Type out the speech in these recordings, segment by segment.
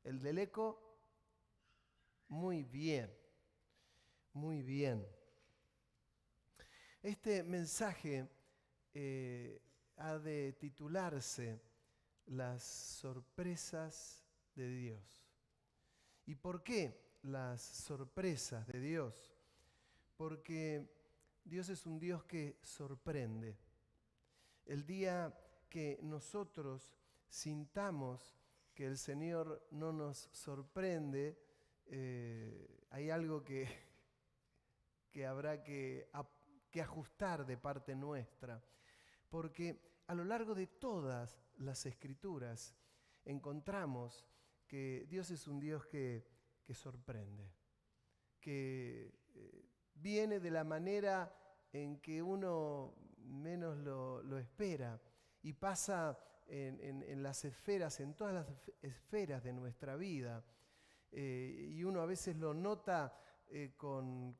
¿El del eco? Muy bien, muy bien. Este mensaje ha de titularse Las sorpresas de Dios. ¿Y por qué las sorpresas de Dios? Porque Dios es un Dios que sorprende. El día que nosotros sintamos que el Señor no nos sorprende, hay algo que habrá que ajustar de parte nuestra. Porque a lo largo de todas las Escrituras encontramos que Dios es un Dios que sorprende, que viene de la manera en que uno menos lo espera y pasa en las esferas, en todas las esferas de nuestra vida. Y uno a veces lo nota con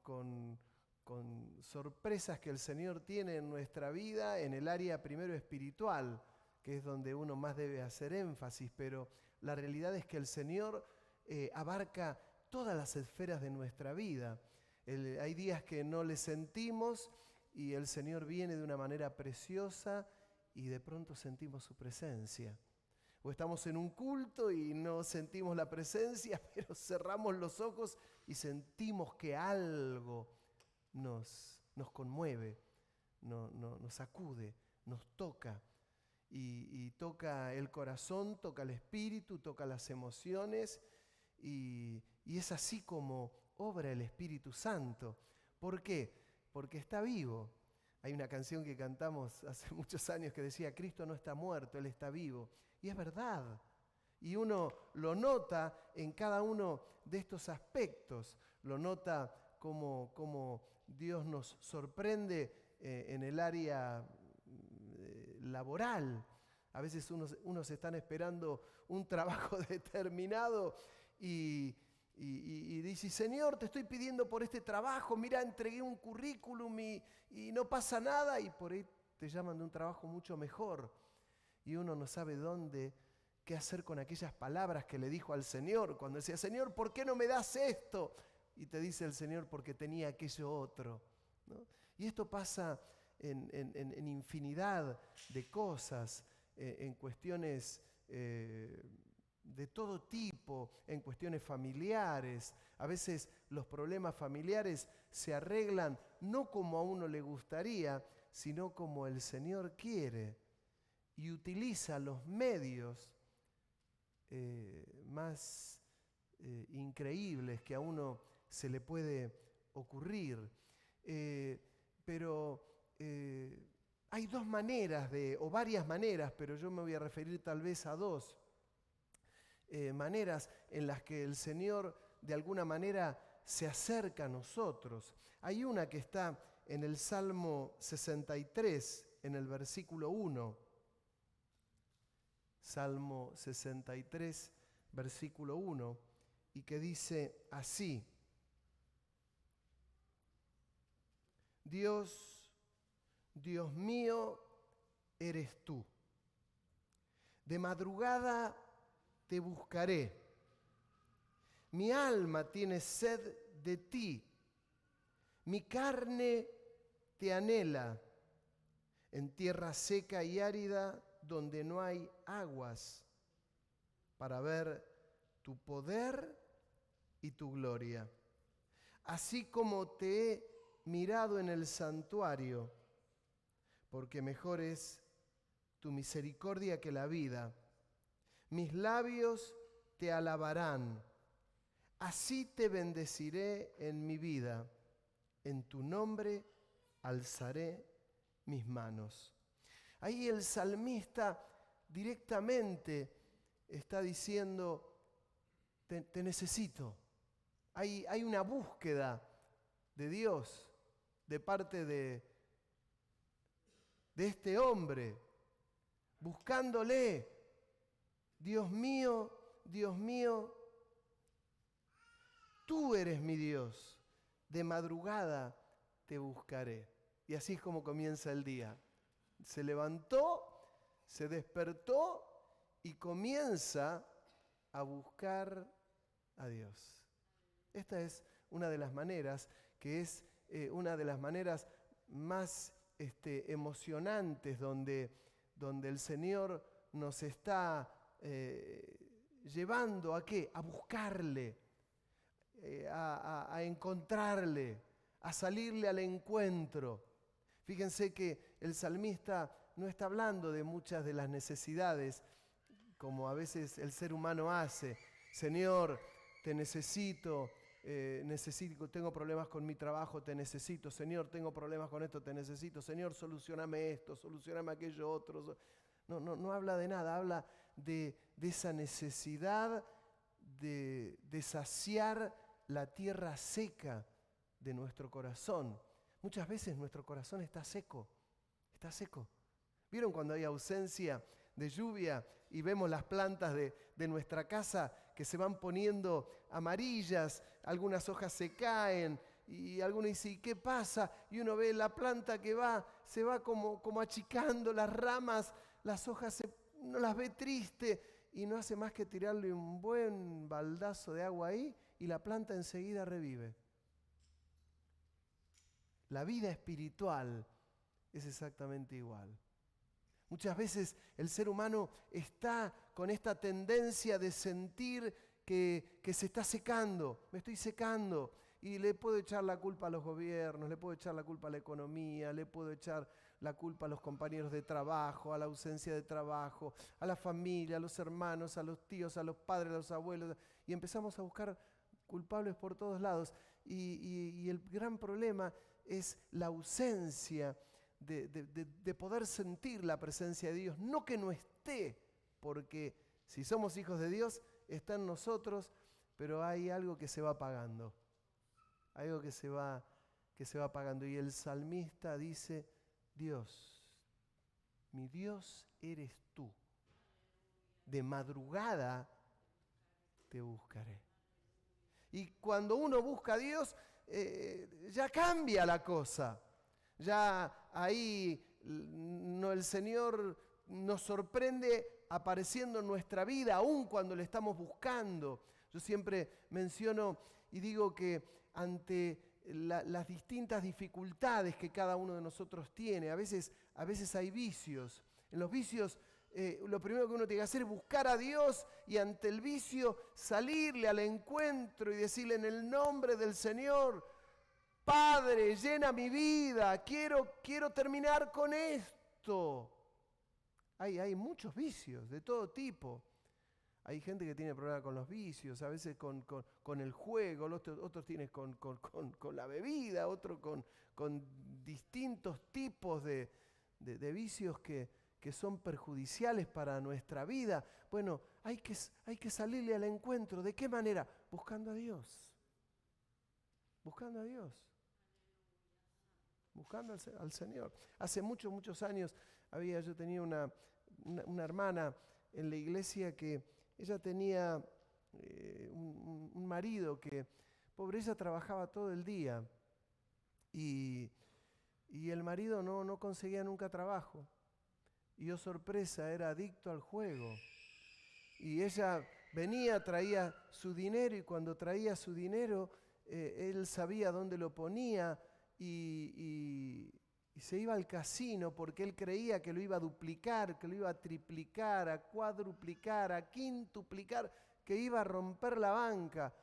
sorpresas que el Señor tiene en nuestra vida, en el área primero espiritual, que es donde uno más debe hacer énfasis, pero la realidad es que el Señor abarca todas las esferas de nuestra vida. Hay días que no le sentimos y el Señor viene de una manera preciosa y de pronto sentimos su presencia. O estamos en un culto y no sentimos la presencia, pero cerramos los ojos y sentimos que algo nos conmueve, nos sacude, nos toca. Y toca el corazón, toca el espíritu, toca las emociones. Y es así como obra el Espíritu Santo. ¿Por qué? Porque está vivo. Hay una canción que cantamos hace muchos años que decía, Cristo no está muerto, Él está vivo. Y es verdad. Y uno lo nota en cada uno de estos aspectos. Lo nota como Dios nos sorprende en el área laboral. A veces unos están esperando un trabajo determinado y dice, Señor, te estoy pidiendo por este trabajo, mira, entregué un currículum y no pasa nada, y por ahí te llaman de un trabajo mucho mejor. Y uno no sabe qué hacer con aquellas palabras que le dijo al Señor, cuando decía, Señor, ¿por qué no me das esto? Y te dice el Señor, porque tenía aquello otro, ¿no? Y esto pasa en infinidad de cosas, en cuestiones de todo tipo, en cuestiones familiares. A veces los problemas familiares se arreglan no como a uno le gustaría, sino como el Señor quiere. Y utiliza los medios más increíbles que a uno se le puede ocurrir. Pero hay dos maneras, o varias maneras, pero yo me voy a referir tal vez a dos maneras en las que el Señor de alguna manera se acerca a nosotros. Hay una que está en el Salmo 63, en el versículo 1. Salmo 63, versículo 1, y que dice así, Dios, Dios mío, eres tú. De madrugada te buscaré. Mi alma tiene sed de ti. Mi carne te anhela en tierra seca y árida donde no hay aguas, para ver tu poder y tu gloria. Así como te he mirado en el santuario, porque mejor es tu misericordia que la vida. Mis labios te alabarán. Así te bendeciré en mi vida. En tu nombre alzaré mis manos. Ahí el salmista directamente está diciendo, te necesito. Hay una búsqueda de Dios de parte de este hombre, buscándole. Dios mío, tú eres mi Dios. De madrugada te buscaré. Y así es como comienza el día. Se levantó, se despertó y comienza a buscar a Dios. Esta es una de las maneras, que es una de las maneras más emocionantes donde el Señor nos está llevando ¿a qué? A buscarle, a encontrarle, a salirle al encuentro. Fíjense que el salmista no está hablando de muchas de las necesidades, como a veces el ser humano hace. Señor, te necesito, tengo problemas con mi trabajo, te necesito. Señor, tengo problemas con esto, te necesito. Señor, solucioname esto, solucioname aquello otro. No habla de nada, habla de esa necesidad de saciar la tierra seca de nuestro corazón. Muchas veces nuestro corazón está seco. ¿Vieron cuando hay ausencia de lluvia y vemos las plantas de nuestra casa que se van poniendo amarillas, algunas hojas se caen y alguno dice, ¿y qué pasa? Y uno ve la planta que se va como achicando las ramas, las hojas no las ve triste y no hace más que tirarle un buen baldazo de agua ahí y la planta enseguida revive. La vida espiritual es exactamente igual. Muchas veces el ser humano está con esta tendencia de sentir que se está secando, me estoy secando, y le puedo echar la culpa a los gobiernos, le puedo echar la culpa a la economía, le puedo echar la culpa a los compañeros de trabajo, a la ausencia de trabajo, a la familia, a los hermanos, a los tíos, a los padres, a los abuelos, y empezamos a buscar culpables por todos lados. Y el gran problema es la ausencia de poder sentir la presencia de Dios. No que no esté, porque si somos hijos de Dios, está en nosotros, pero hay algo que se va apagando. Algo que se va apagando. Y el salmista dice, Dios, mi Dios eres tú. De madrugada te buscaré. Y cuando uno busca a Dios, ya cambia la cosa. Ya ahí el Señor nos sorprende apareciendo en nuestra vida, aun cuando le estamos buscando. Yo siempre menciono y digo que ante las distintas dificultades que cada uno de nosotros tiene, a veces hay vicios. En los vicios lo primero que uno tiene que hacer es buscar a Dios y ante el vicio salirle al encuentro y decirle en el nombre del Señor, Padre, llena mi vida, quiero terminar con esto. Hay muchos vicios de todo tipo. Hay gente que tiene problemas con los vicios, a veces con el juego, otros tienen con la bebida, otros con distintos tipos de vicios que son perjudiciales para nuestra vida. Bueno, hay que salirle al encuentro. ¿De qué manera? Buscando a Dios. Buscando a Dios. Buscando al Señor. Hace muchos años yo tenía una hermana en la iglesia que ella tenía un marido que, pobre, ella trabajaba todo el día y el marido no conseguía nunca trabajo. Y oh sorpresa, era adicto al juego. Y ella venía, traía su dinero y cuando traía su dinero, él sabía dónde lo ponía y se iba al casino porque él creía que lo iba a duplicar, que lo iba a triplicar, a cuadruplicar, a quintuplicar, que iba a romper la banca.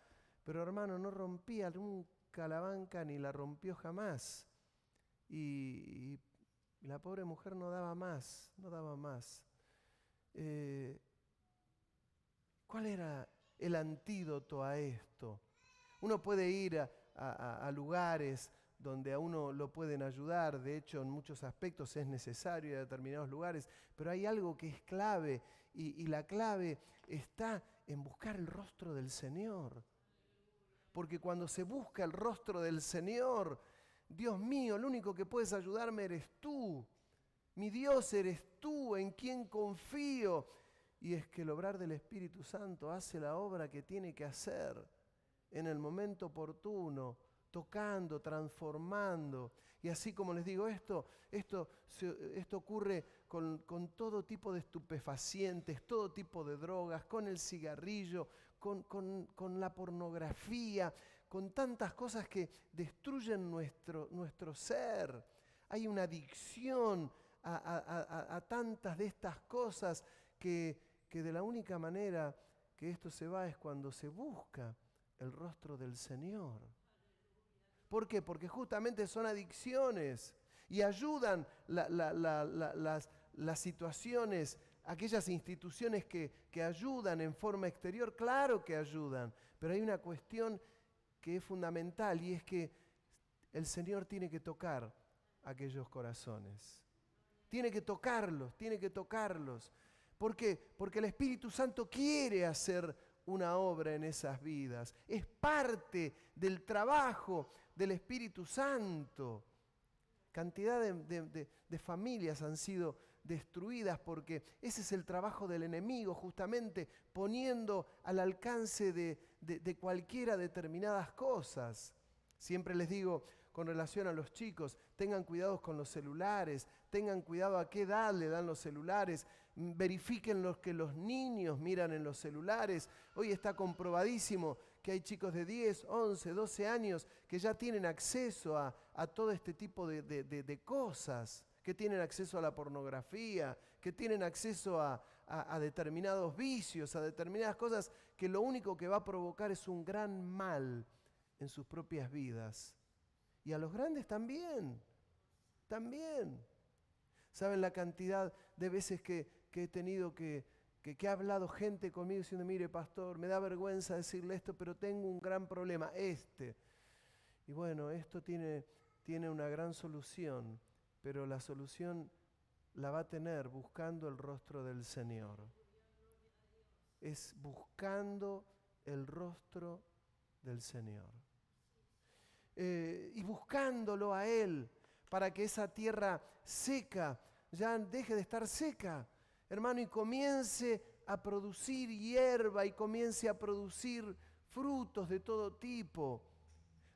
Pero hermano, no rompía nunca la banca ni la rompió jamás. Y la pobre mujer no daba más. ¿Cuál era el antídoto a esto? Uno puede ir a lugares donde a uno lo pueden ayudar, de hecho en muchos aspectos es necesario ir a determinados lugares, pero hay algo que es clave y la clave está en buscar el rostro del Señor. Porque cuando se busca el rostro del Señor, Dios mío, el único que puedes ayudarme eres tú. Mi Dios eres tú, en quien confío. Y es que el obrar del Espíritu Santo hace la obra que tiene que hacer en el momento oportuno, tocando, transformando. Y así como les digo, esto ocurre con todo tipo de estupefacientes, todo tipo de drogas, con el cigarrillo, con la pornografía, con tantas cosas que destruyen nuestro ser. Hay una adicción a tantas de estas cosas que de la única manera que esto se va es cuando se busca el rostro del Señor. ¿Por qué? Porque justamente son adicciones y ayudan las situaciones, aquellas instituciones que ayudan en forma exterior, claro que ayudan, pero hay una cuestión que es fundamental y es que el Señor tiene que tocar aquellos corazones. Tiene que tocarlos, tiene que tocarlos. ¿Por qué? Porque el Espíritu Santo quiere hacer una obra en esas vidas. Es parte del trabajo del Espíritu Santo. Cantidad de familias han sido destruidas porque ese es el trabajo del enemigo, justamente poniendo al alcance de cualquiera determinadas cosas. Siempre les digo con relación a los chicos, tengan cuidado con los celulares, tengan cuidado a qué edad le dan los celulares, verifiquen lo que los niños miran en los celulares. Hoy está comprobadísimo que hay chicos de 10, 11, 12 años que ya tienen acceso a todo este tipo de cosas, que tienen acceso a la pornografía, que tienen acceso a determinados vicios, a determinadas cosas que lo único que va a provocar es un gran mal en sus propias vidas. Y a los grandes también. ¿Saben la cantidad de veces que he tenido que ha hablado gente conmigo diciendo, mire pastor, me da vergüenza decirle esto, pero tengo un gran problema, Y bueno, esto tiene una gran solución, pero la solución la va a tener buscando el rostro del Señor. Es buscando el rostro del Señor. Y buscándolo a Él, para que esa tierra seca ya deje de estar seca, hermano, y comience a producir hierba y comience a producir frutos de todo tipo.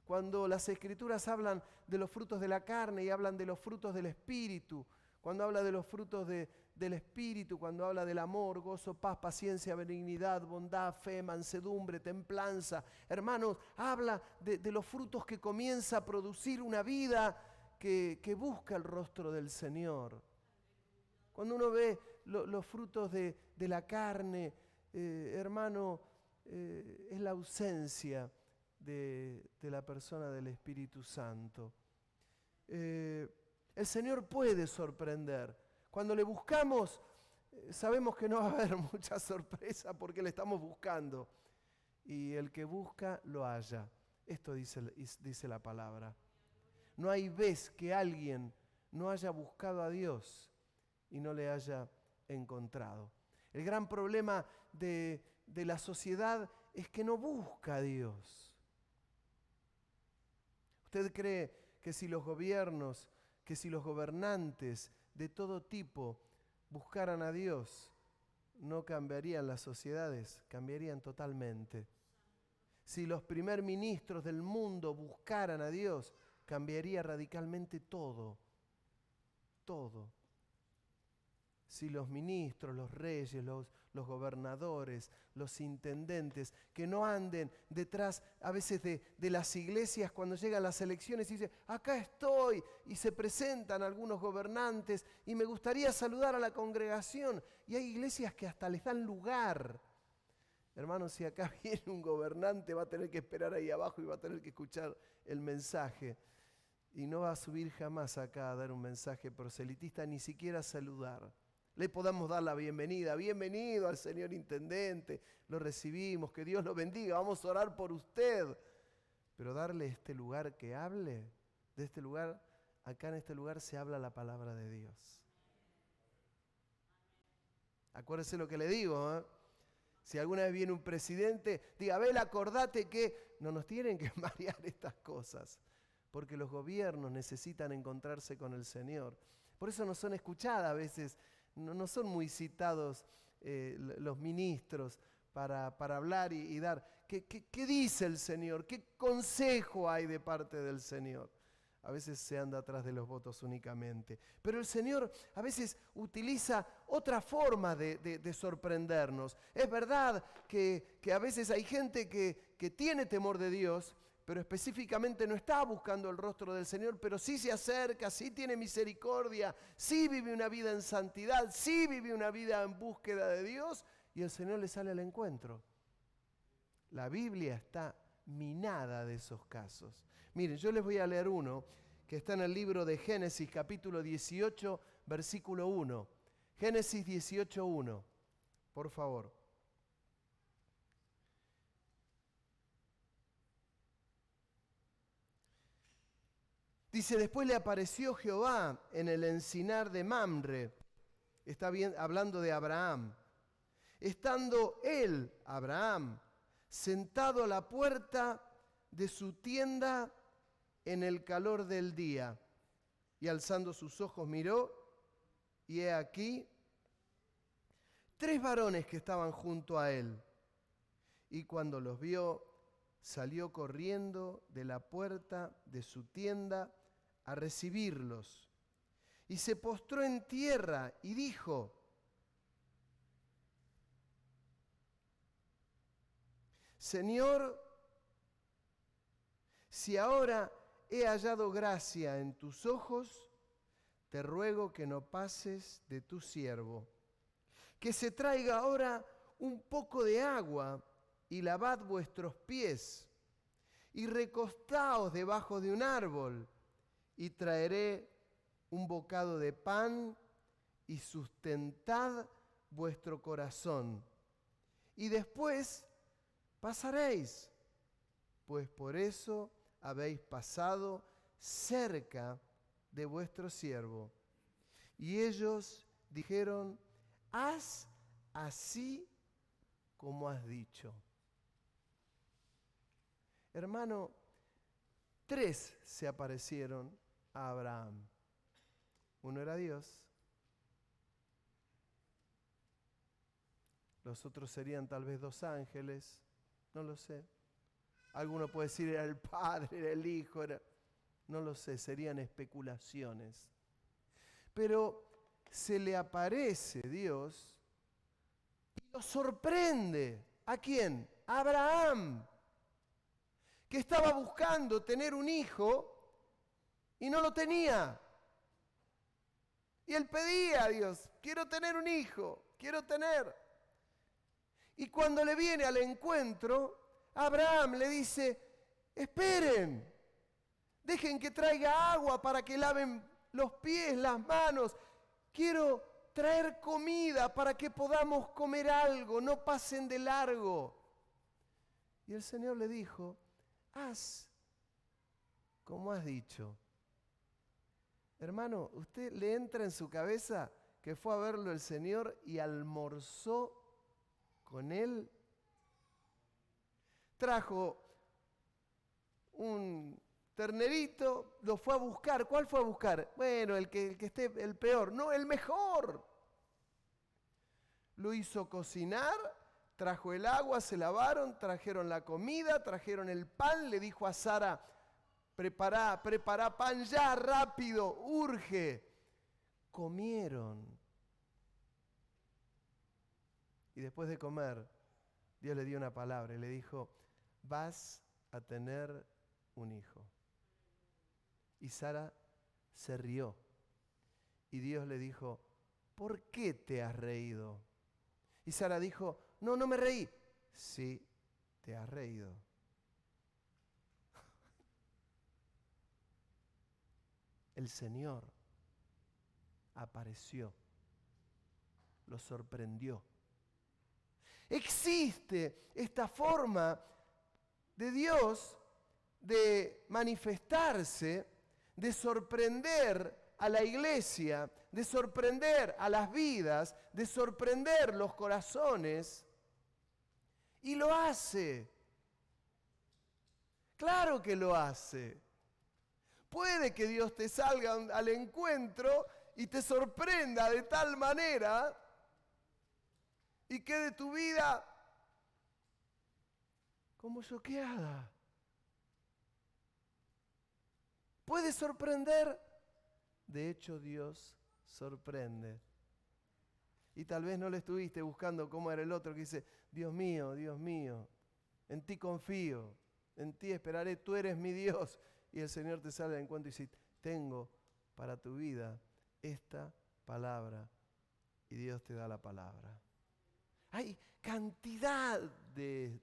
Cuando las Escrituras hablan de los frutos de la carne y hablan de los frutos del Espíritu, cuando habla de los frutos del Espíritu, cuando habla del amor, gozo, paz, paciencia, benignidad, bondad, fe, mansedumbre, templanza, hermanos, habla de los frutos que comienza a producir una vida que busca el rostro del Señor. Cuando uno ve los frutos de la carne, hermano, es la ausencia de la persona del Espíritu Santo. El Señor puede sorprender. Cuando le buscamos, sabemos que no va a haber mucha sorpresa porque le estamos buscando. Y el que busca, lo halla. Esto dice la palabra. No hay vez que alguien no haya buscado a Dios y no le haya encontrado. El gran problema de la sociedad es que no busca a Dios. ¿Usted cree que si los gobiernos, que si los gobernantes de todo tipo buscaran a Dios, no cambiarían las sociedades? Cambiarían totalmente. Si los primer ministros del mundo buscaran a Dios, cambiaría radicalmente todo. Todo. Si los ministros, los reyes, los gobernadores, los intendentes, que no anden detrás a veces de las iglesias cuando llegan las elecciones y dicen, acá estoy, y se presentan algunos gobernantes y me gustaría saludar a la congregación. Y hay iglesias que hasta les dan lugar. Hermanos, si acá viene un gobernante va a tener que esperar ahí abajo y va a tener que escuchar el mensaje. Y no va a subir jamás acá a dar un mensaje proselitista, ni siquiera a saludar. Le podamos dar la bienvenida. Bienvenido al señor intendente. Lo recibimos. Que Dios lo bendiga. Vamos a orar por usted. Pero darle este lugar que hable. De este lugar, acá en este lugar se habla la palabra de Dios. Acuérdese lo que le digo, ¿eh? Si alguna vez viene un presidente, diga, Abel, acordate que no nos tienen que marear estas cosas. Porque los gobiernos necesitan encontrarse con el Señor. Por eso no son escuchadas a veces. No son muy citados los ministros, para hablar y dar. ¿Qué dice el Señor? ¿Qué consejo hay de parte del Señor? A veces se anda atrás de los votos únicamente. Pero el Señor a veces utiliza otra forma de sorprendernos. Es verdad que a veces hay gente que tiene temor de Dios, pero específicamente no está buscando el rostro del Señor, pero sí se acerca, sí tiene misericordia, sí vive una vida en santidad, sí vive una vida en búsqueda de Dios, y el Señor le sale al encuentro. La Biblia está minada de esos casos. Miren, yo les voy a leer uno que está en el libro de Génesis, capítulo 18, versículo 1. Génesis 18, 1. Por favor. Dice, después le apareció Jehová en el encinar de Mamre. Está bien, hablando de Abraham. Estando él, Abraham, sentado a la puerta de su tienda en el calor del día. Y alzando sus ojos miró, y he aquí 3 varones que estaban junto a él. Y cuando los vio, salió corriendo de la puerta de su tienda a recibirlos. Y se postró en tierra y dijo: Señor, si ahora he hallado gracia en tus ojos, te ruego que no pases de tu siervo. Que se traiga ahora un poco de agua y lavad vuestros pies y recostaos debajo de un árbol y traeré un bocado de pan y sustentad vuestro corazón. Y después pasaréis, pues por eso habéis pasado cerca de vuestro siervo. Y ellos dijeron: haz así como has dicho. Hermano, 3 se aparecieron a Abraham. Uno era Dios. Los otros serían tal vez 2 ángeles. No lo sé. Alguno puede decir era el Padre, era el Hijo, no lo sé, serían especulaciones. Pero se le aparece Dios y lo sorprende. ¿A quién? A Abraham, que estaba buscando tener un hijo y no lo tenía. Y él pedía a Dios: quiero tener un hijo, quiero tener. Y cuando le viene al encuentro, Abraham le dice: esperen, dejen que traiga agua para que laven los pies, las manos. Quiero traer comida para que podamos comer algo, no pasen de largo. Y el Señor le dijo: haz como has dicho. Hermano, ¿usted le entra en su cabeza que fue a verlo el Señor y almorzó con él? Trajo un ternerito, lo fue a buscar. ¿Cuál fue a buscar? Bueno, el que esté el peor. No, el mejor. Lo hizo cocinar, trajo el agua, se lavaron, trajeron la comida, trajeron el pan. Le dijo a Sara: prepará pan ya, rápido, urge. Comieron. Y después de comer, Dios le dio una palabra y le dijo: vas a tener un hijo. Y Sara se rió. Y Dios le dijo: ¿por qué te has reído? Y Sara dijo: no me reí. Sí, te has reído. El Señor apareció, lo sorprendió. Existe esta forma de Dios de manifestarse, de sorprender a la iglesia, de sorprender a las vidas, de sorprender los corazones, y lo hace. Claro que lo hace. Puede que Dios te salga al encuentro y te sorprenda de tal manera y quede tu vida como choqueada. ¿Puede sorprender? De hecho, Dios sorprende. Y tal vez no le estuviste buscando cómo era el otro que dice, Dios mío, en ti confío, en ti esperaré, tú eres mi Dios. Y el Señor te sale al encuentro y dice, tengo para tu vida esta palabra. Y Dios te da la palabra. Hay cantidad de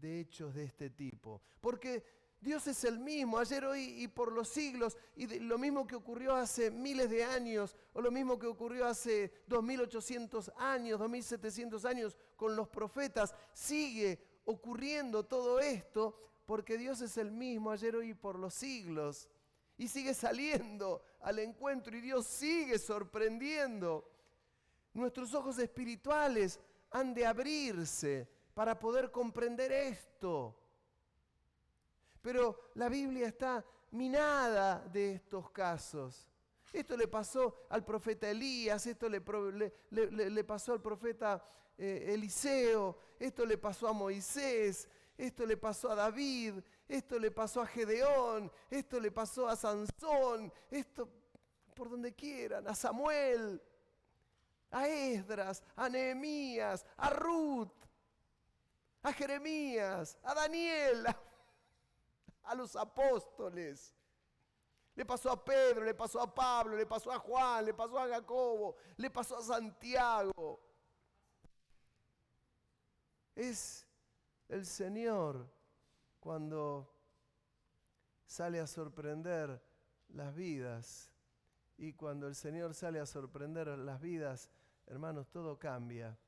hechos de este tipo. Porque Dios es el mismo, ayer, hoy y por los siglos. Y lo mismo que ocurrió hace miles de años, o lo mismo que ocurrió hace 2800 años, 2700 años con los profetas, sigue ocurriendo todo esto porque Dios es el mismo ayer, hoy y por los siglos. Y sigue saliendo al encuentro y Dios sigue sorprendiendo. Nuestros ojos espirituales han de abrirse para poder comprender esto. Pero la Biblia está minada de estos casos. Esto le pasó al profeta Elías, esto le pasó al profeta Eliseo, esto le pasó a Moisés, esto le pasó a David, esto le pasó a Gedeón, esto le pasó a Sansón, esto por donde quieran, a Samuel, a Esdras, a Nehemías, a Ruth, a Jeremías, a Daniel, a los apóstoles. Le pasó a Pedro, le pasó a Pablo, le pasó a Juan, le pasó a Jacobo, le pasó a Santiago. Es el Señor cuando sale a sorprender las vidas. Y cuando el Señor sale a sorprender las vidas, hermanos, todo cambia.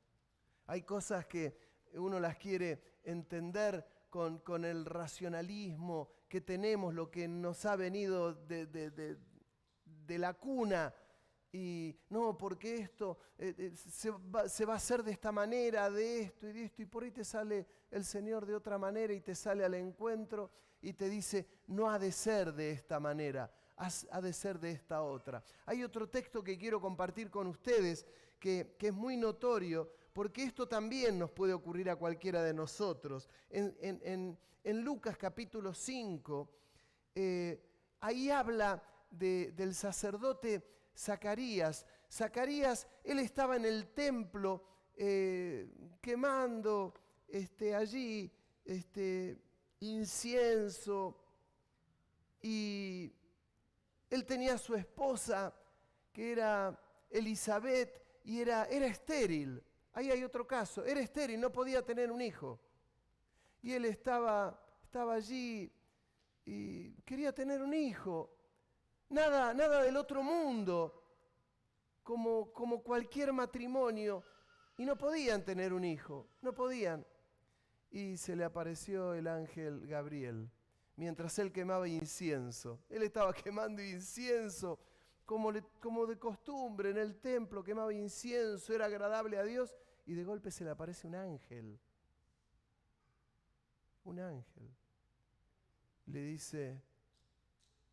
Hay cosas que uno las quiere entender con el racionalismo que tenemos, lo que nos ha venido de la cuna. Y no, porque esto se va a hacer de esta manera, de esto, y por ahí te sale el Señor de otra manera y te sale al encuentro y te dice, no ha de ser de esta manera, ha de ser de esta otra. Hay otro texto que quiero compartir con ustedes que es muy notorio, porque esto también nos puede ocurrir a cualquiera de nosotros. En Lucas capítulo 5, ahí habla del sacerdote Zacarías. Zacarías, él estaba en el templo quemando allí incienso, y él tenía a su esposa que era Elizabeth y era estéril. Ahí hay otro caso, era estéril, no podía tener un hijo. Y él estaba allí y quería tener un hijo. Nada del otro mundo, como cualquier matrimonio. Y no podían tener un hijo, no podían. Y se le apareció el ángel Gabriel, mientras él quemaba incienso. Él estaba quemando incienso, como de costumbre en el templo, quemaba incienso, era agradable a Dios, y de golpe se le aparece un ángel. Un ángel. Le dice,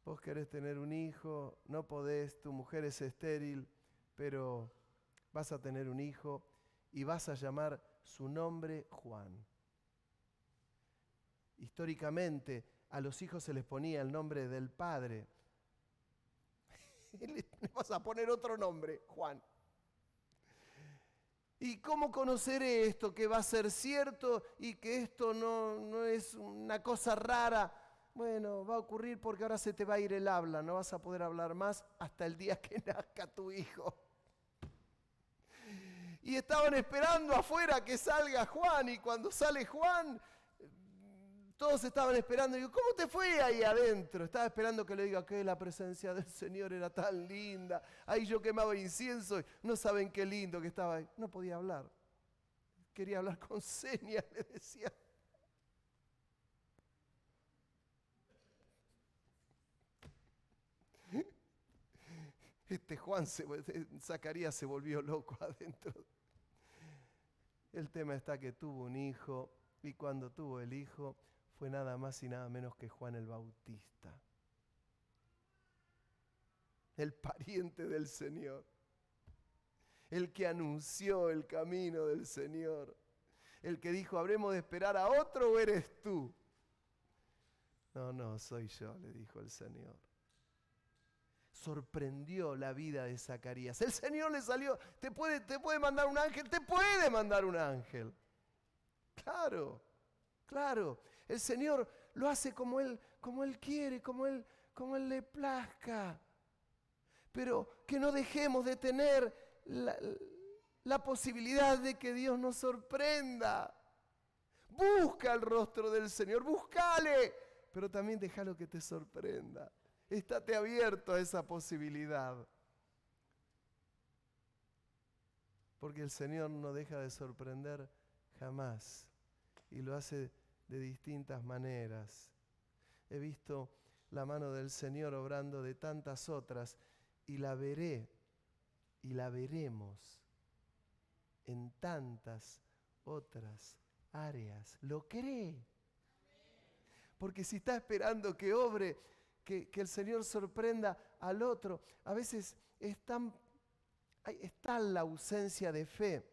vos querés tener un hijo, no podés, tu mujer es estéril, pero vas a tener un hijo y vas a llamar su nombre Juan. Históricamente a los hijos se les ponía el nombre del padre. Le vas a poner otro nombre, Juan. ¿Y cómo conoceré esto? Que va a ser cierto y que esto no es una cosa rara. Bueno, va a ocurrir porque ahora se te va a ir el habla. No vas a poder hablar más hasta el día que nazca tu hijo. Y estaban esperando afuera que salga Juan, y cuando sale Juan, todos estaban esperando. Digo, ¿cómo te fue ahí adentro? Estaba esperando que le diga que la presencia del Señor era tan linda. Ahí yo quemaba incienso y no saben qué lindo que estaba ahí. No podía hablar. Quería hablar con señas, le decía. Zacarías se volvió loco adentro. El tema está que tuvo un hijo, y cuando tuvo el hijo fue nada más y nada menos que Juan el Bautista, el pariente del Señor, el que anunció el camino del Señor, el que dijo, ¿habremos de esperar a otro o eres tú? No, soy yo, le dijo el Señor. Sorprendió la vida de Zacarías. El Señor le salió, ¿te puede mandar un ángel? Te puede mandar un ángel. Claro. El Señor lo hace como Él quiere, como Él le plazca. Pero que no dejemos de tener la posibilidad de que Dios nos sorprenda. Busca el rostro del Señor, búscale, pero también déjalo que te sorprenda. Estate abierto a esa posibilidad. Porque el Señor no deja de sorprender jamás. Y lo hace de distintas maneras. He visto la mano del Señor obrando de tantas otras y la veré y la veremos en tantas otras áreas. ¿Lo cree? Porque si está esperando que obre, que el Señor sorprenda al otro, a veces está la ausencia de fe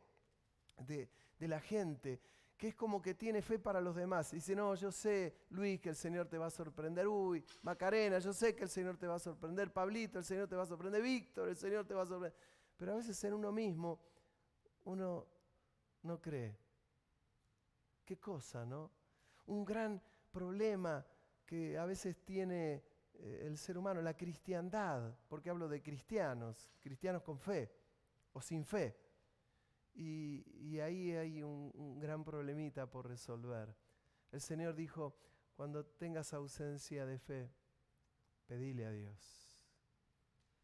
de la gente, que es como que tiene fe para los demás. Dice, no, yo sé, Luis, que el Señor te va a sorprender. Uy, Macarena, yo sé que el Señor te va a sorprender. Pablito, el Señor te va a sorprender. Víctor, el Señor te va a sorprender. Pero a veces en uno mismo, uno no cree. ¿Qué cosa, no? Un gran problema que a veces tiene el ser humano, la cristiandad, porque hablo de cristianos con fe o sin fe. Y ahí hay un gran problemita por resolver. El Señor dijo, cuando tengas ausencia de fe, pedile a Dios.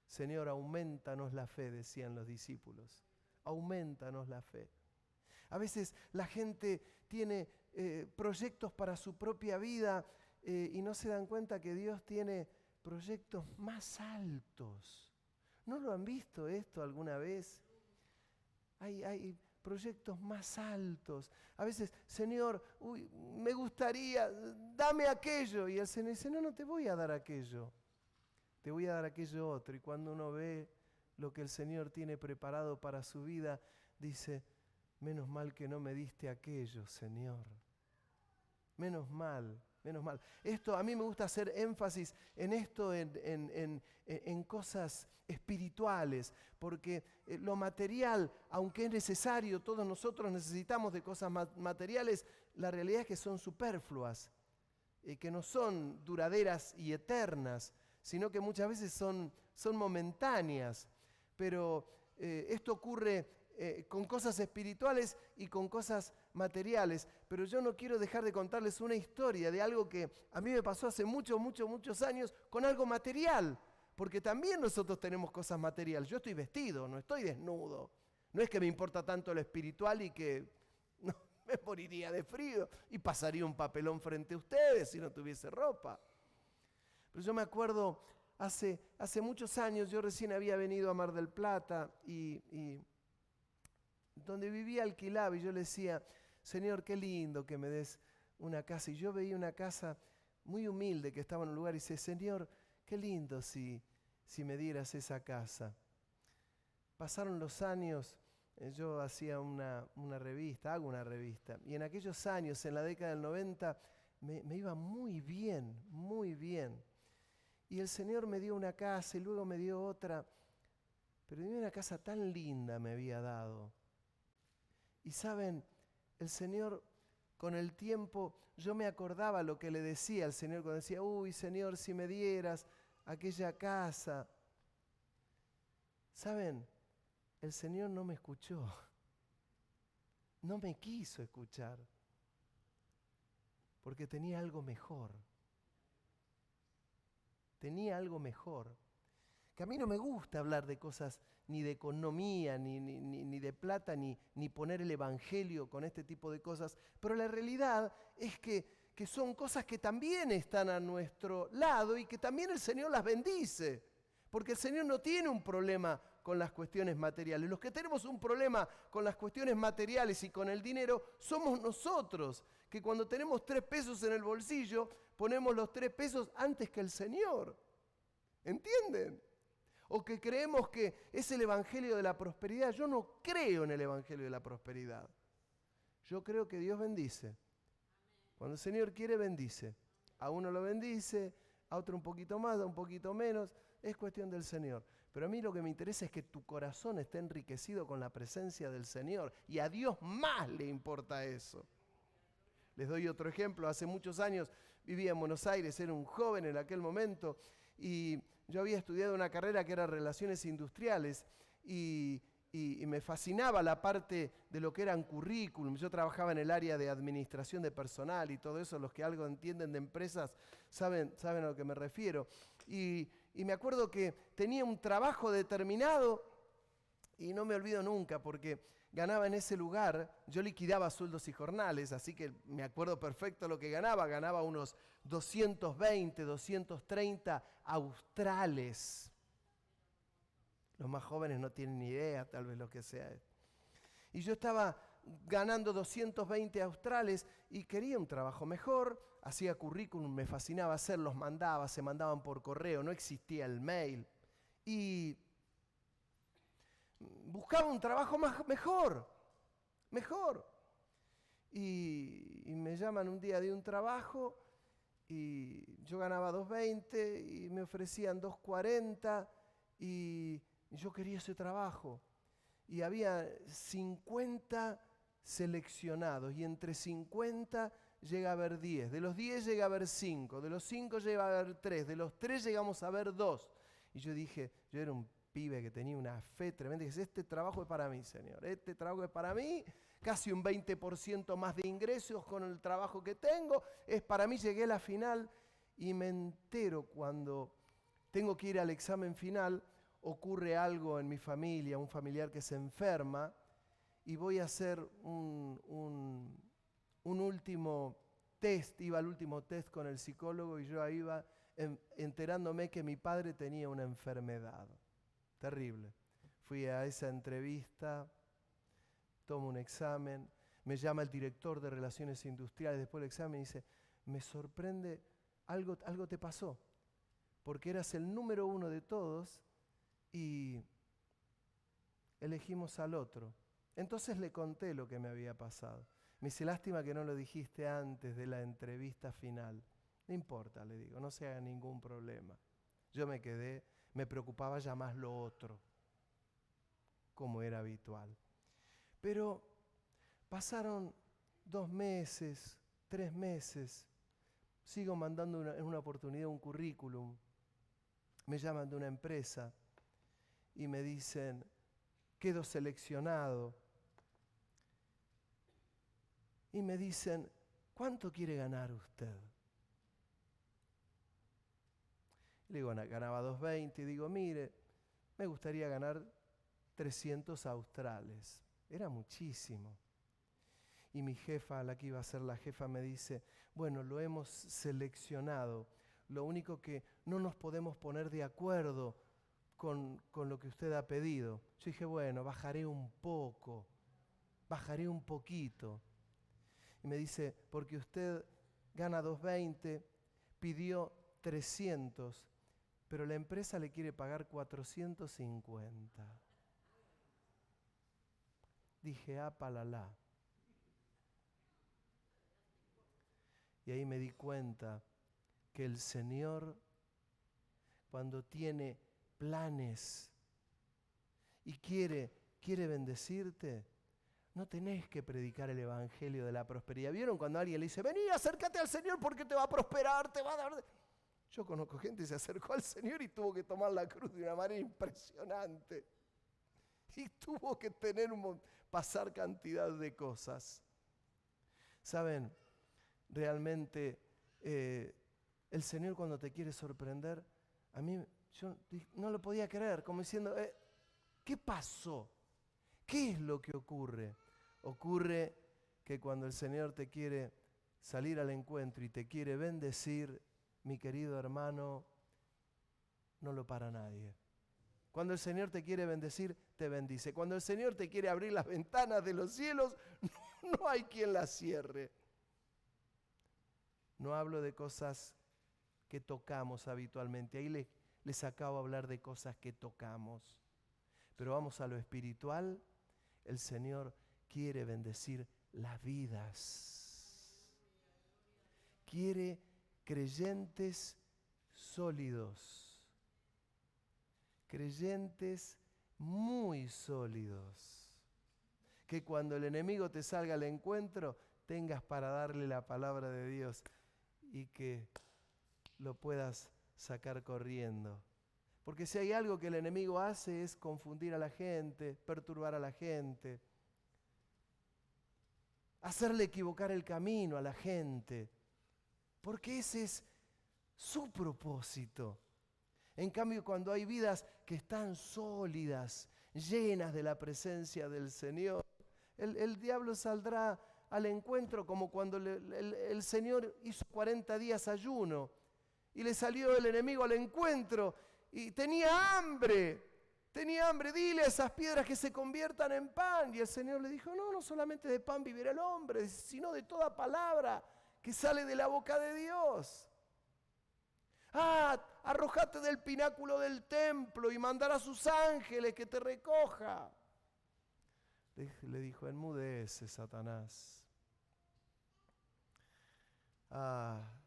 Señor, aumentanos la fe, decían los discípulos. Aumentanos la fe. A veces la gente tiene proyectos para su propia vida y no se dan cuenta que Dios tiene proyectos más altos. ¿No lo han visto esto alguna vez? Hay proyectos más altos. A veces, Señor, me gustaría, dame aquello. Y el Señor dice, no te voy a dar aquello. Te voy a dar aquello otro. Y cuando uno ve lo que el Señor tiene preparado para su vida, dice, menos mal que no me diste aquello, Señor. Menos mal. Esto, a mí me gusta hacer énfasis en esto, en cosas espirituales, porque lo material, aunque es necesario, todos nosotros necesitamos de cosas materiales, la realidad es que son superfluas, que no son duraderas y eternas, sino que muchas veces son momentáneas. Pero esto ocurre con cosas espirituales y con cosas materiales. Pero yo no quiero dejar de contarles una historia de algo que a mí me pasó hace muchos años con algo material. Porque también nosotros tenemos cosas materiales. Yo estoy vestido, no estoy desnudo. No es que me importa tanto lo espiritual y que no, me moriría de frío y pasaría un papelón frente a ustedes si no tuviese ropa. Pero yo me acuerdo, hace muchos años, yo recién había venido a Mar del Plata y donde vivía alquilaba y yo le decía, Señor, qué lindo que me des una casa. Y yo veía una casa muy humilde que estaba en un lugar y dice, Señor, qué lindo si me dieras esa casa. Pasaron los años, yo hacía una revista, hago una revista, y en aquellos años, en la década del 90, me iba muy bien. Y el Señor me dio una casa y luego me dio otra, pero me dio una casa tan linda me había dado. Y saben, el Señor, con el tiempo, yo me acordaba lo que le decía al Señor cuando decía, uy, Señor, si me dieras aquella casa. ¿Saben? El Señor no me escuchó. No me quiso escuchar. Porque tenía algo mejor. Tenía algo mejor. Que a mí no me gusta hablar de cosas ni de economía, ni de plata, ni poner el evangelio con este tipo de cosas. Pero la realidad es que son cosas que también están a nuestro lado y que también el Señor las bendice. Porque el Señor no tiene un problema con las cuestiones materiales. Los que tenemos un problema con las cuestiones materiales y con el dinero somos nosotros, que cuando tenemos 3 pesos en el bolsillo, ponemos los 3 pesos antes que el Señor. ¿Entienden? O que creemos que es el evangelio de la prosperidad. Yo no creo en el evangelio de la prosperidad. Yo creo que Dios bendice. Cuando el Señor quiere, bendice. A uno lo bendice, a otro un poquito más, a un poquito menos. Es cuestión del Señor. Pero a mí lo que me interesa es que tu corazón esté enriquecido con la presencia del Señor. Y a Dios más le importa eso. Les doy otro ejemplo. Hace muchos años vivía en Buenos Aires, era un joven en aquel momento. Y yo había estudiado una carrera que era Relaciones Industriales. Y me fascinaba la parte de lo que eran currículum. Yo trabajaba en el área de administración de personal y todo eso. Los que algo entienden de empresas saben a lo que me refiero. Y me acuerdo que tenía un trabajo determinado y no me olvido nunca porque ganaba en ese lugar, yo liquidaba sueldos y jornales, así que me acuerdo perfecto lo que ganaba unos 220, 230 australes. Los más jóvenes no tienen ni idea, tal vez lo que sea. Y yo estaba ganando 220 australes y quería un trabajo mejor, hacía currículum, me fascinaba hacerlos, mandaba, se mandaban por correo, no existía el mail. Y buscaba un trabajo mejor. Y me llaman un día de un trabajo y yo ganaba 220 y me ofrecían 240 y yo quería ese trabajo. Y había 50 seleccionados y entre 50 llega a haber 10. De los 10 llega a haber 5. De los 5 llega a haber 3. De los 3 llegamos a haber 2. Y yo dije, yo era un pibe que tenía una fe tremenda. Y dije, este trabajo es para mí, Señor. Este trabajo es para mí. Casi un 20% más de ingresos con el trabajo que tengo. Es para mí. Llegué a la final y me entero cuando tengo que ir al examen final. Ocurre algo en mi familia, un familiar que se enferma y voy a hacer un último test, iba al último test con el psicólogo y yo iba enterándome que mi padre tenía una enfermedad terrible. Fui a esa entrevista, tomo un examen, me llama el director de Relaciones Industriales después del examen y dice, me sorprende, algo te pasó, porque eras el número 1 de todos y elegimos al otro. Entonces le conté lo que me había pasado. Me dice, lástima que no lo dijiste antes de la entrevista final. No importa, le digo, no se haga ningún problema. Yo me quedé, me preocupaba ya más lo otro, como era habitual. Pero pasaron 2 meses, 3 meses, sigo mandando en una oportunidad un currículum, me llaman de una empresa, y me dicen, quedo seleccionado. Y me dicen, ¿cuánto quiere ganar usted? Le digo, ganaba 220 y digo, mire, me gustaría ganar 300 australes. Era muchísimo. Y mi jefa, la que iba a ser la jefa, me dice, bueno, lo hemos seleccionado. Lo único que no nos podemos poner de acuerdo con lo que usted ha pedido. Yo dije, bueno, bajaré un poquito. Y me dice, porque usted gana 220, pidió 300, pero la empresa le quiere pagar 450. Dije, apalala. Y ahí me di cuenta que el Señor, cuando tiene planes y quiere bendecirte, no tenés que predicar el evangelio de la prosperidad. ¿Vieron cuando alguien le dice, vení, acércate al Señor porque te va a prosperar, te va a dar? Yo conozco gente que se acercó al Señor y tuvo que tomar la cruz de una manera impresionante. Y tuvo que pasar cantidad de cosas. ¿Saben? Realmente el Señor cuando te quiere sorprender, a mí yo no lo podía creer, como diciendo, ¿qué pasó? ¿Qué es lo que ocurre? Ocurre que cuando el Señor te quiere salir al encuentro y te quiere bendecir, mi querido hermano, no lo para nadie. Cuando el Señor te quiere bendecir, te bendice. Cuando el Señor te quiere abrir las ventanas de los cielos, no hay quien las cierre. No hablo de cosas que tocamos habitualmente. Ahí les acabo de hablar de cosas que tocamos. Pero vamos a lo espiritual. El Señor quiere bendecir las vidas. Quiere creyentes sólidos, creyentes muy sólidos, que cuando el enemigo te salga al encuentro tengas para darle la palabra de Dios y que lo puedas sacar corriendo. Porque si hay algo que el enemigo hace es confundir a la gente, perturbar a la gente, hacerle equivocar el camino a la gente, porque ese es su propósito. En cambio, cuando hay vidas que están sólidas, llenas de la presencia del Señor, el diablo saldrá al encuentro como cuando el Señor hizo 40 días ayuno y le salió el enemigo al encuentro y tenía hambre. Dile a esas piedras que se conviertan en pan. Y el Señor le dijo, no solamente de pan vivirá el hombre, sino de toda palabra que sale de la boca de Dios. Arrojate del pináculo del templo y mandará a sus ángeles que te recoja. Le dijo, enmudece, Satanás.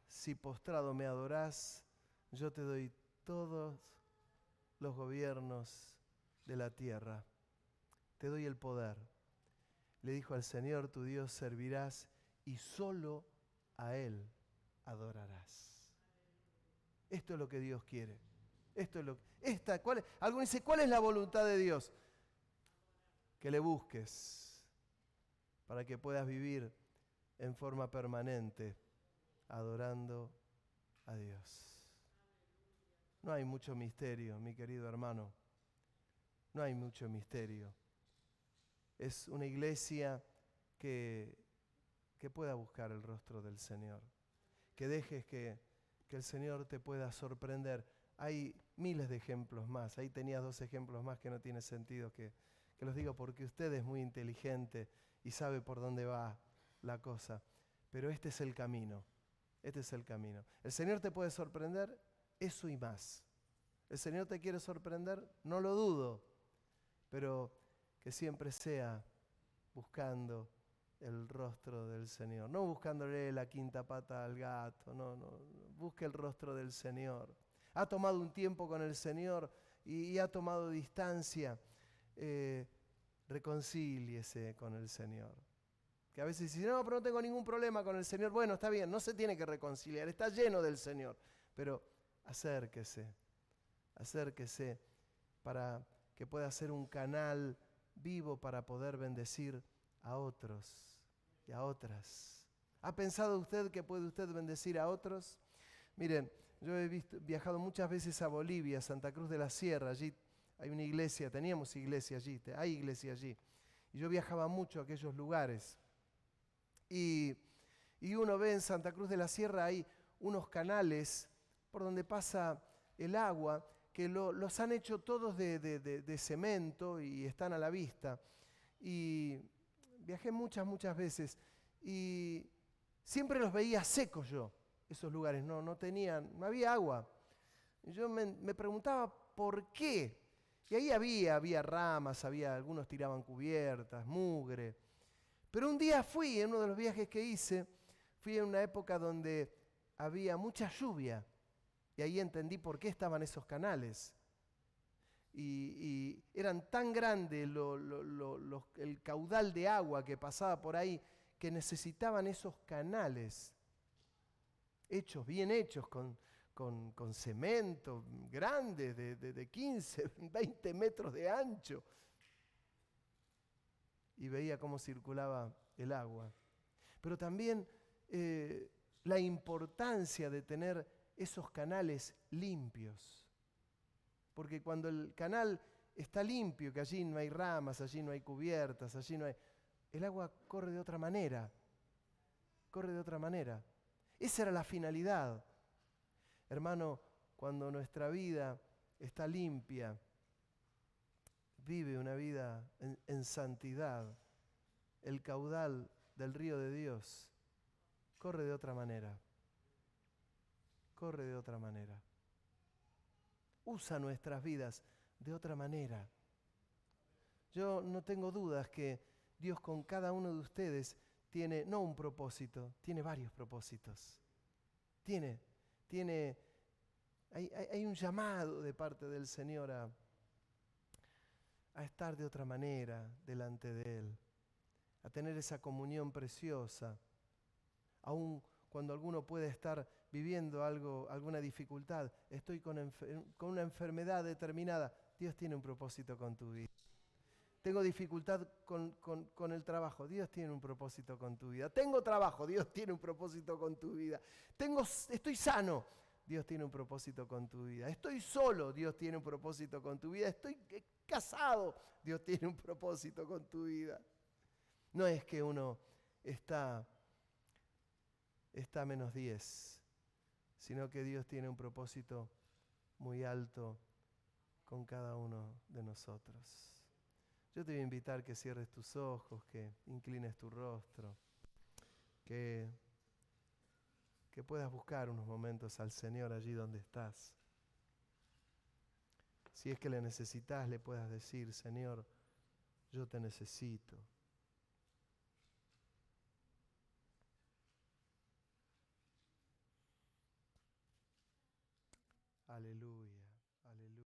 Si postrado me adorás, yo te doy todos los gobiernos de la tierra. Te doy el poder. Le dijo al Señor, tu Dios servirás y solo a Él adorarás. Esto es lo que Dios quiere. Alguno dice, ¿cuál es la voluntad de Dios? Que le busques para que puedas vivir en forma permanente adorando a Dios. No hay mucho misterio, mi querido hermano. No hay mucho misterio. Es una iglesia que pueda buscar el rostro del Señor. Que dejes que el Señor te pueda sorprender. Hay miles de ejemplos más. Ahí tenías 2 ejemplos más que no tiene sentido que los digo porque usted es muy inteligente y sabe por dónde va la cosa. Pero este es el camino. Este es el camino. El Señor te puede sorprender, eso y más. El Señor te quiere sorprender, no lo dudo, pero que siempre sea buscando el rostro del Señor. No buscándole la quinta pata al gato, no. Busque el rostro del Señor. Ha tomado un tiempo con el Señor y ha tomado distancia. Reconcíliese con el Señor. Que a veces dice, no, pero no tengo ningún problema con el Señor. Bueno, está bien, no se tiene que reconciliar, está lleno del Señor. Pero acérquese para que pueda ser un canal vivo para poder bendecir a otros y a otras. ¿Ha pensado usted que puede usted bendecir a otros? Miren, yo he viajado muchas veces a Bolivia, Santa Cruz de la Sierra. Allí hay una iglesia, teníamos iglesia allí, hay iglesia allí. Y yo viajaba mucho a aquellos lugares. Y uno ve en Santa Cruz de la Sierra hay unos canales por donde pasa el agua que los han hecho todos de cemento y están a la vista. Y viajé muchas veces y siempre los veía secos yo, esos lugares, no había agua. Y yo me preguntaba por qué. Y ahí había ramas, algunos tiraban cubiertas, mugre. Pero un día en uno de los viajes que hice, fui en una época donde había mucha lluvia. Y ahí entendí por qué estaban esos canales. Y eran tan grandes el caudal de agua que pasaba por ahí que necesitaban esos canales bien hechos, con cemento, grandes, de 15, 20 metros de ancho. Y veía cómo circulaba el agua. Pero también la importancia de tener esos canales limpios. Porque cuando el canal está limpio, que allí no hay ramas, allí no hay cubiertas, el agua corre de otra manera. Esa era la finalidad. Hermano, cuando nuestra vida está limpia, vive una vida en santidad, el caudal del río de Dios corre de otra manera. Usa nuestras vidas de otra manera. Yo no tengo dudas que Dios con cada uno de ustedes tiene no un propósito, tiene varios propósitos. Hay un llamado de parte del Señor a estar de otra manera delante de Él, a tener esa comunión preciosa, aun cuando alguno puede estar viviendo alguna dificultad. Estoy con una enfermedad determinada. Dios tiene un propósito con tu vida. Tengo dificultad con el trabajo. Dios tiene un propósito con tu vida. Tengo trabajo. Dios tiene un propósito con tu vida. Estoy sano. Dios tiene un propósito con tu vida. Estoy solo. Dios tiene un propósito con tu vida. Estoy casado. Dios tiene un propósito con tu vida. No es que uno está menos 10, sino que Dios tiene un propósito muy alto con cada uno de nosotros. Yo te voy a invitar que cierres tus ojos, que inclines tu rostro, que puedas buscar unos momentos al Señor allí donde estás. Si es que le necesitas, le puedas decir: Señor, yo te necesito. Aleluya, aleluya.